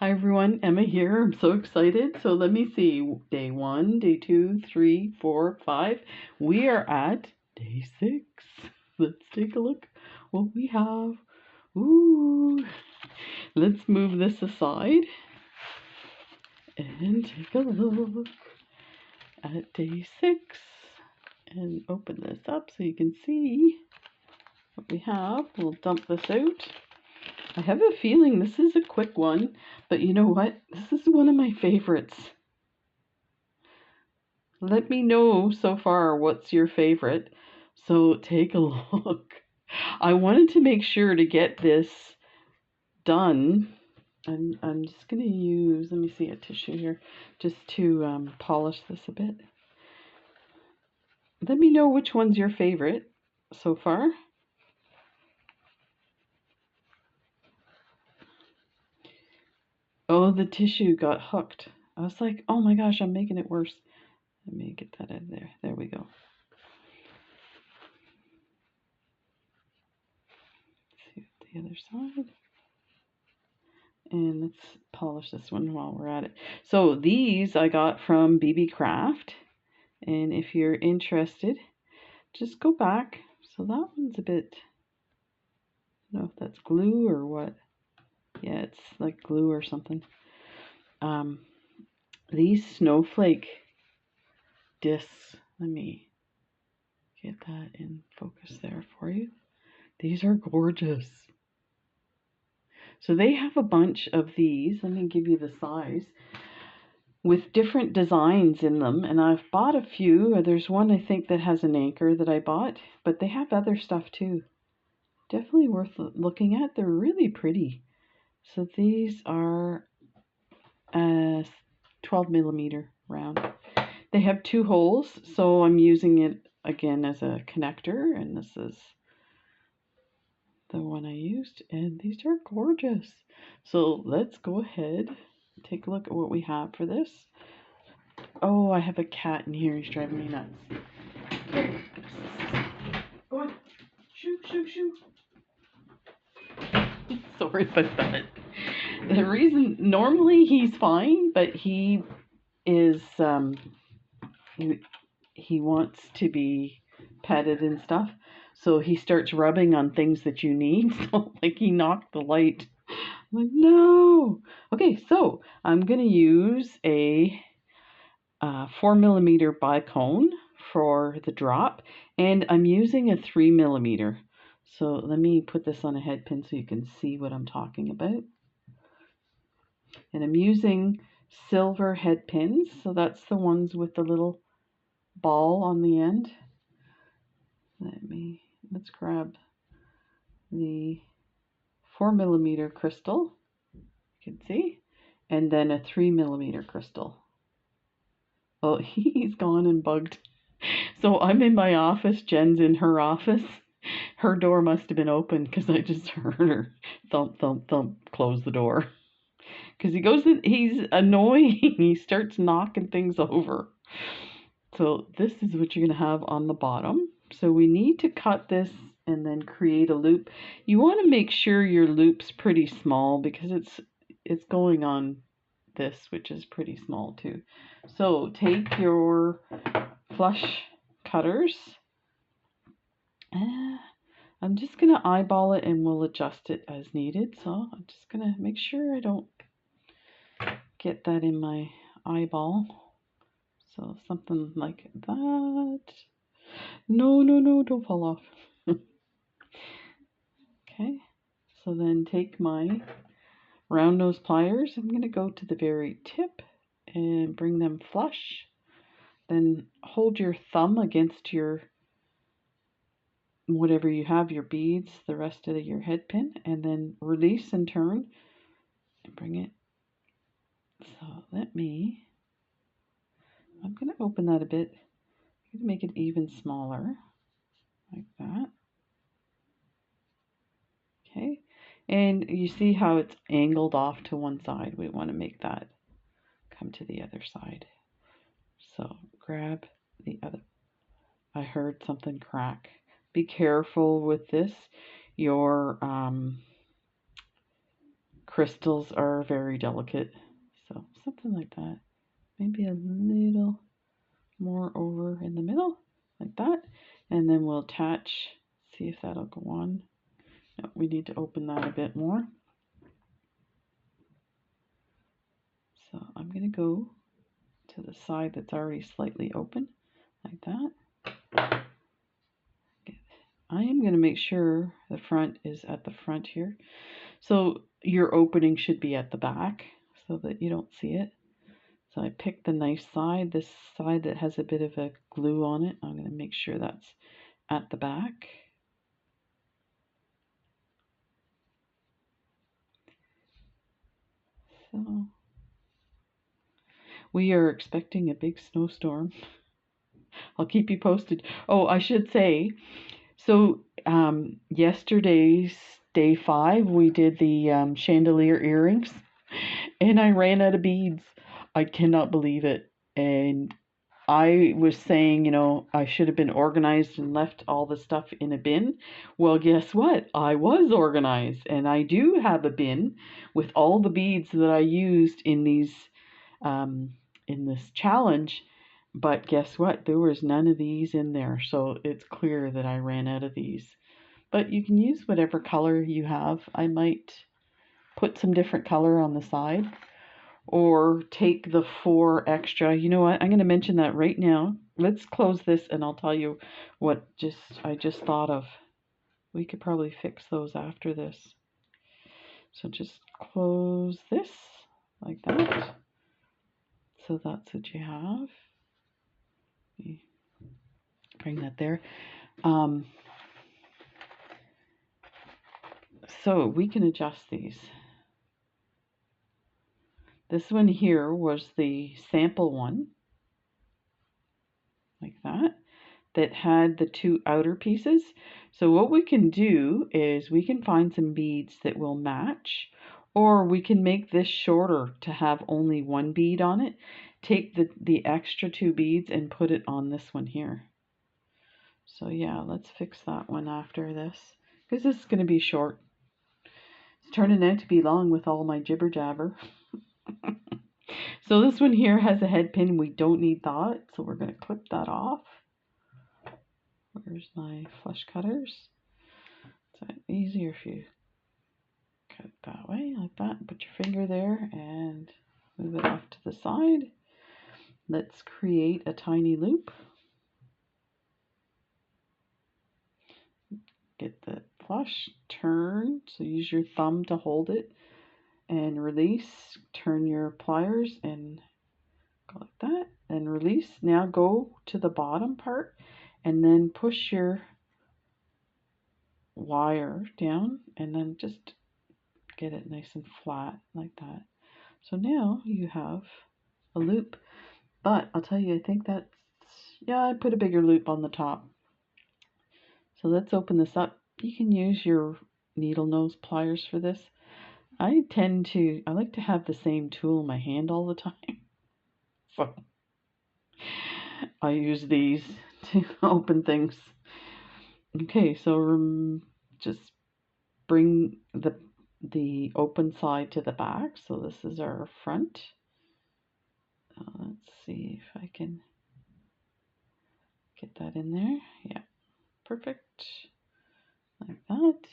Hi everyone, Emma here. I'm so excited. So let me see. Day 1, day 2, 3, 4, 5. We are at day 6. Let's take a look what we have. Ooh. Let's move this aside and take a look at day 6 and open this up so you can see what we have. We'll dump this out. I have a feeling this is a quick one, but you know what? This is one of my favorites. Let me know so far what's your favorite. So take a look. I wanted to make sure to get this done. I'm just going to use, let me see, a tissue here just to polish this a bit. Let me know which one's your favorite so far. Oh, the tissue got hooked. I was like, oh my gosh, I'm making it worse. Let me get that out of there. There we go. Let's see the other side. And let's polish this one while we're at it. So these I got from BB Craft. And if you're interested, just go back. So that one's a bit, I don't know if that's glue or what. Yeah, it's like glue or something. These Snowflake discs, let me get that in focus there for you. These are gorgeous. So they have a bunch of these. Let me give you the size with different designs in them. And I've bought a few. There's one I think that has an anchor that I bought, but they have other stuff too. Definitely worth looking at. They're really pretty. So these are 12 millimeter round. They have 2 holes, so I'm using it again as a connector, and this is the one I used, and these are gorgeous. So let's go ahead and take a look at what we have for this. Oh, I have a cat in here. He's driving me nuts. Go on. Shoo, shoo, shoo. Sorry about that. The reason, normally he's fine, but he is, he wants to be petted and stuff. So he starts rubbing on things that you need. So, like, he knocked the light. I'm like, no. Okay, so I'm going to use a 4 millimeter bicone for the drop, and I'm using a 3 millimeter. So let me put this on a head pin so you can see what I'm talking about. And I'm using silver head pins, so that's the ones with the little ball on the end. Let's grab the 4 millimeter crystal, you can see, and then a 3 millimeter crystal. Oh, he's gone and bugged. So I'm in my office, Jen's in her office. Her door must have been open because I just heard her thump, thump, thump, close the door. Because he goes in, he's annoying. He starts knocking things over. So this is what you're going to have on the bottom. So we need to cut this and then create a loop. You want to make sure your loop's pretty small because it's going on this, which is pretty small too. So take your flush cutters. I'm just going to eyeball it and we'll adjust it as needed. So I'm just going to make sure I don't get that in my eyeball. So something like that. No, no, no, don't fall off. Okay, so then take my round nose pliers. I'm going to go to the very tip and bring them flush. Then hold your thumb against your whatever you have, your beads, the rest of your head pin, and then release and turn and bring it. So I'm going to open that a bit. I'm going to make it even smaller, like that. Okay, and you see how it's angled off to one side. We want to make that come to the other side. So grab the other. I heard something crack. Be careful with this. Your crystals are very delicate. So something like that. Maybe a little more over in the middle, like that. And then we'll attach, see if that'll go on. No, we need to open that a bit more. So I'm going to go to the side that's already slightly open, like that. I am going to make sure the front is at the front here. So your opening should be at the back so that you don't see it. So I picked the nice side, this side that has a bit of a glue on it. I'm going to make sure that's at the back. So we are expecting a big snowstorm. I'll keep you posted. Oh, I should say, so yesterday's day 5, we did the chandelier earrings, and I ran out of beads. I cannot believe it. And I was saying, you know, I should have been organized and left all the stuff in a bin. Well, guess what? I was organized, and I do have a bin with all the beads that I used in these in this challenge. But guess what? There was none of these in there, so it's clear that I ran out of these. But you can use whatever color you have. I might put some different color on the side, or take the 4 extra. You know what? I'm going to mention that right now. Let's close this and I'll tell you what I just thought of. We could probably fix those after this. So just close this like that. So that's what you have. Bring that there. So we can adjust these. This one here was the sample one, like that had the 2 outer pieces. So what we can do is we can find some beads that will match, or we can make this shorter to have only 1 bead on it. Take the extra 2 beads and put it on this one here. So yeah, let's fix that one after this, because this is going to be short. It's turning out to be long with all my jibber jabber. So this one here has a head pin. We don't need that, so we're going to clip that off. Where's my flush cutters? It's easier if you cut it that way, like that. Put your finger there and move it off to the side. Let's create a tiny loop. Get the flush, turn, so use your thumb to hold it, and release. Turn your pliers and go like that, and release. Now go to the bottom part and then push your wire down and then just get it nice and flat like that. So now you have a loop, but I'll tell you, I think that's, yeah, I put a bigger loop on the top. So let's open this up. You can use your needle nose pliers for this. I like to have the same tool in my hand all the time. So I use these to open things. Okay, so just bring the open side to the back. So this is our front. Let's see if I can get that in there. Yeah, perfect. Like that.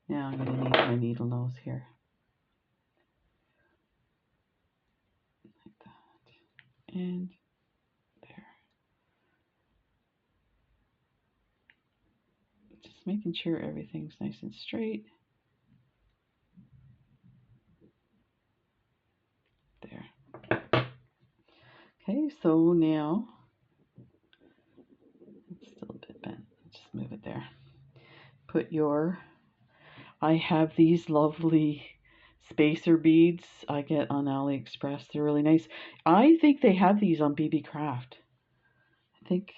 Now I'm going to need my needle nose here. Like that. And there. Just making sure everything's nice and straight. There. Okay, so now it's still a bit bent. Just move it there. Put your, I have these lovely spacer beads I get on AliExpress. They're really nice. I think they have these on BB Craft. I think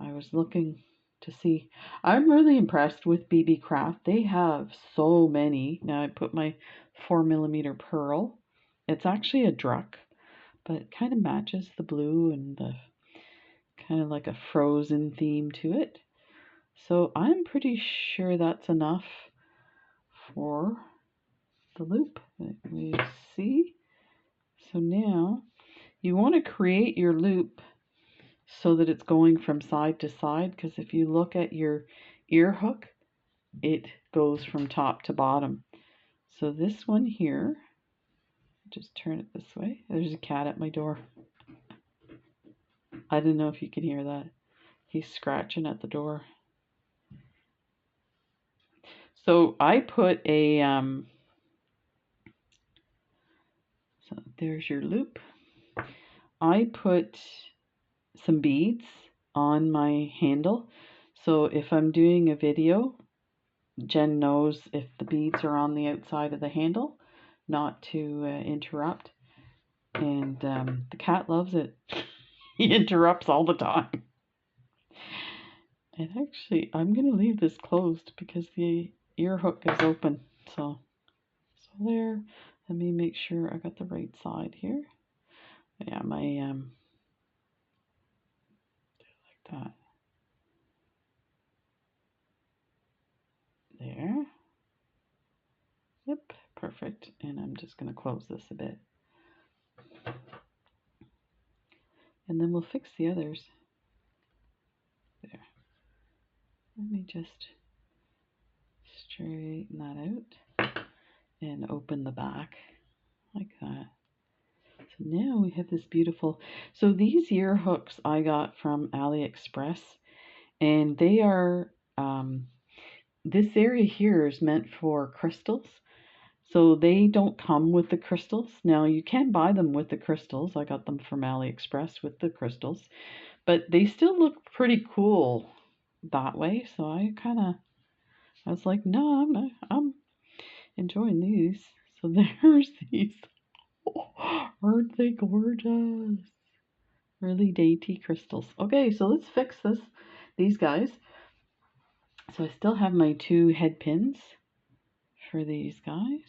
I was looking to see. I'm really impressed with BB Craft. They have so many. Now I put my 4mm pearl. It's actually a druck, but it kind of matches the blue and the kind of like a frozen theme to it. So I'm pretty sure that's enough for the loop that we see. So now you want to create your loop so that it's going from side to side, because if you look at your ear hook, it goes from top to bottom. So this one here, just turn it this way. There's a cat at my door. I don't know if you can hear that. He's scratching at the door. So I put a, so there's your loop. I put some beads on my handle. So if I'm doing a video, Jen knows if the beads are on the outside of the handle, not to interrupt. And the cat loves it. He interrupts all the time. And actually, I'm going to leave this closed because the ear hook is open. So there. Let me make sure I got the right side here. Yeah, my like that. There. Yep, perfect. And I'm just going to close this a bit. And then we'll fix the others. There. Let me just straighten that out and open the back like that. So now we have this beautiful, so these ear hooks I got from AliExpress, and they are, this area here is meant for crystals. So they don't come with the crystals. Now you can buy them with the crystals. I got them from AliExpress with the crystals, but they still look pretty cool that way. So I was like, no, I'm enjoying these. So there's these. Oh, aren't they gorgeous? Really dainty crystals. Okay, so let's fix these guys. So I still have my 2 head pins for these guys.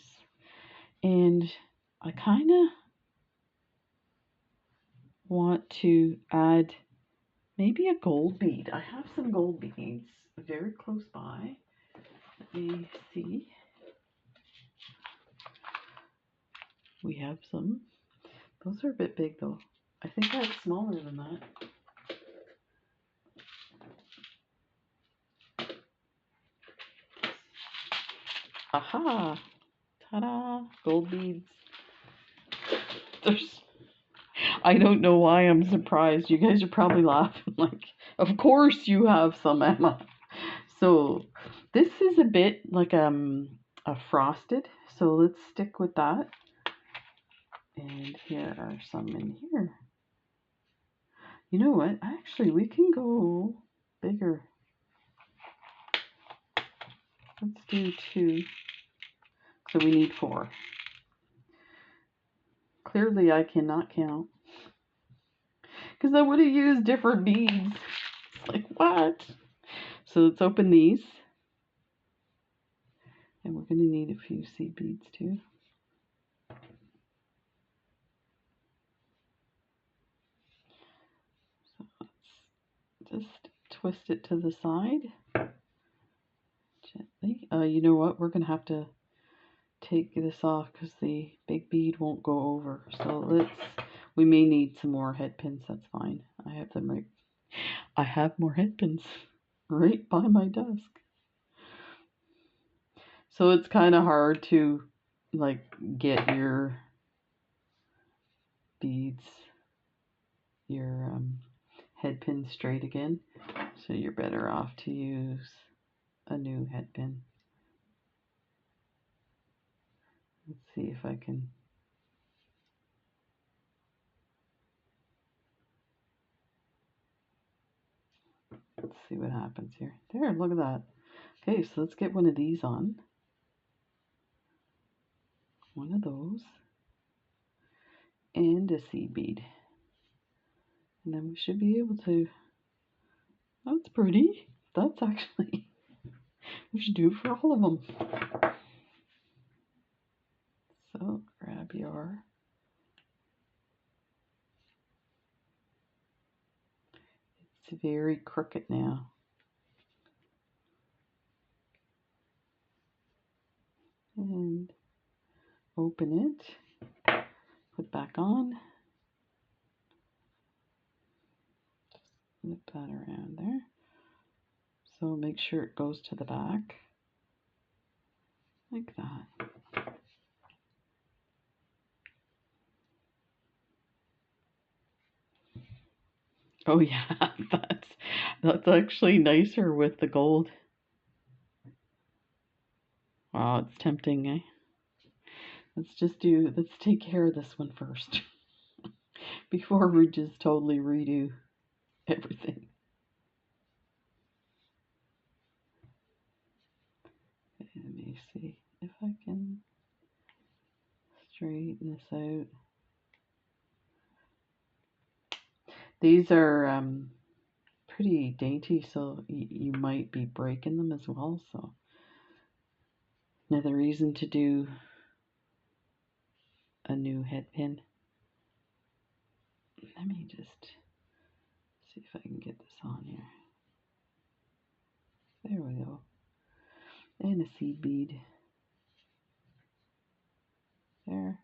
And I kind of want to add maybe a gold bead. I have some gold beads very close by. Let me see. We have some. Those are a bit big though. I think I have smaller than that. Aha! Ta-da! Gold beads. I don't know why I'm surprised. You guys are probably laughing like, of course you have some, Emma. So this is a bit like a frosted. So let's stick with that. And here are some in here. You know what? Actually, we can go bigger. Let's do 2. So we need 4. Clearly, I cannot count. Because I would have used different beads. It's like, what? So let's open these. And we're going to need a few seed beads too. So let's just twist it to the side. Gently. You know what? We're going to have to take this off because the big bead won't go over. So we may need some more head pins. That's fine. I have them right. I have more head pins right by my desk. So it's kind of hard to like get your beads, your head pin straight again. So you're better off to use a new head pin. Let's see if I can. Let's see what happens here. There, look at that. Okay, so let's get one of these on. One of those. And a seed bead. And then we should be able to, that's pretty. That's actually, we should do it for all of them. So grab your, it's very crooked now. And open it, put back on, flip that around there. So make sure it goes to the back, like that. Oh yeah, that's actually nicer with the gold. Wow, it's tempting, eh? Let's take care of this one first before we just totally redo everything. Okay, let me see if I can straighten this out. These are pretty dainty, so you might be breaking them as well. So another reason to do a new head pin. Let me just see if I can get this on here. There we go. And a seed bead. There.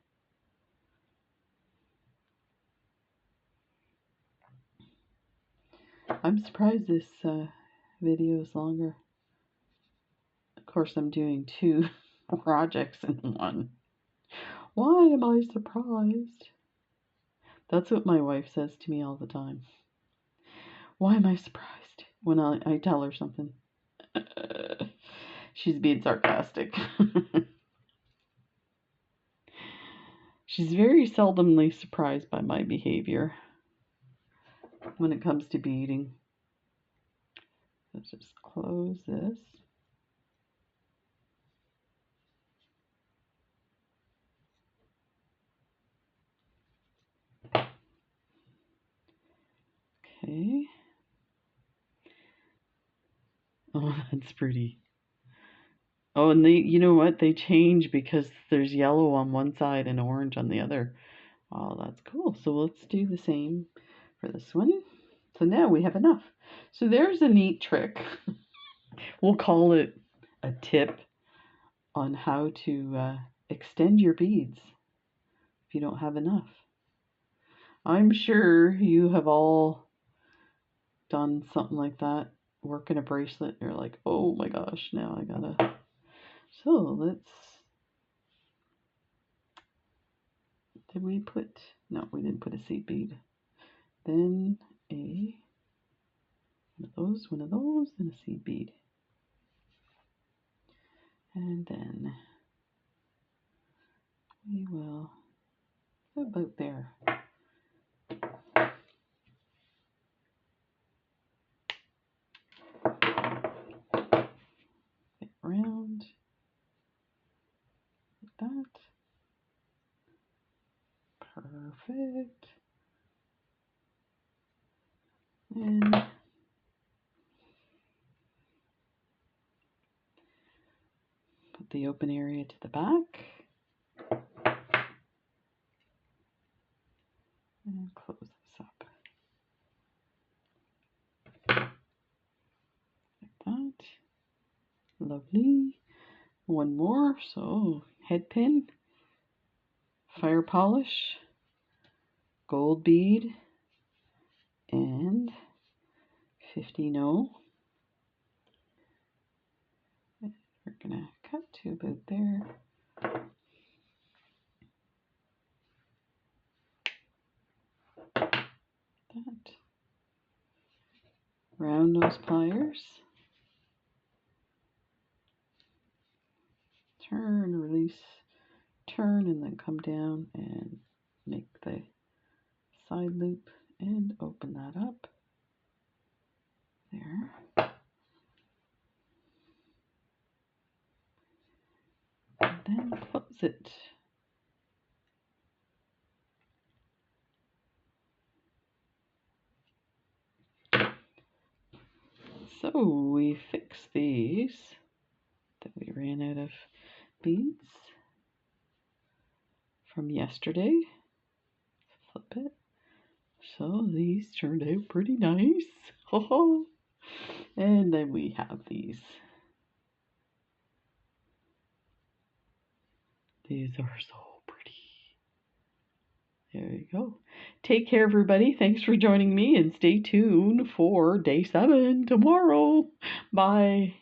I'm surprised this video is longer. Of course, I'm doing 2 projects in one. Why am I surprised? That's what my wife says to me all the time. Why am I surprised when I tell her something? She's being sarcastic. She's very seldomly surprised by my behavior when it comes to beading. Let's just close this. Okay. Oh, that's pretty. Oh, and you know what? They change because there's yellow on one side and orange on the other. Oh, that's cool. So let's do the same for this one. So now we have enough. So there's a neat trick. We'll call it a tip on how to extend your beads if you don't have enough. I'm sure you have all done something like that. Working a bracelet, you're like, oh my gosh, now I gotta. So let's. Did we put? No, we didn't put a seed bead. Then one of those, and a seed bead. And then we will about there. Get round like that. Perfect. And put the open area to the back. And close this up. Like that. Lovely. One more. So head pin, fire polish, gold bead, and 50 We're gonna cut to about there. That. Round nose pliers. Turn, release, turn, and then come down and make the side loop and open that up. There. And then close it. So we fixed these that we ran out of beads from yesterday. Flip it. So these turned out pretty nice. And then we have these These are so pretty. There you go. Take care, everybody. Thanks for joining me, and stay tuned for day 7 tomorrow. Bye.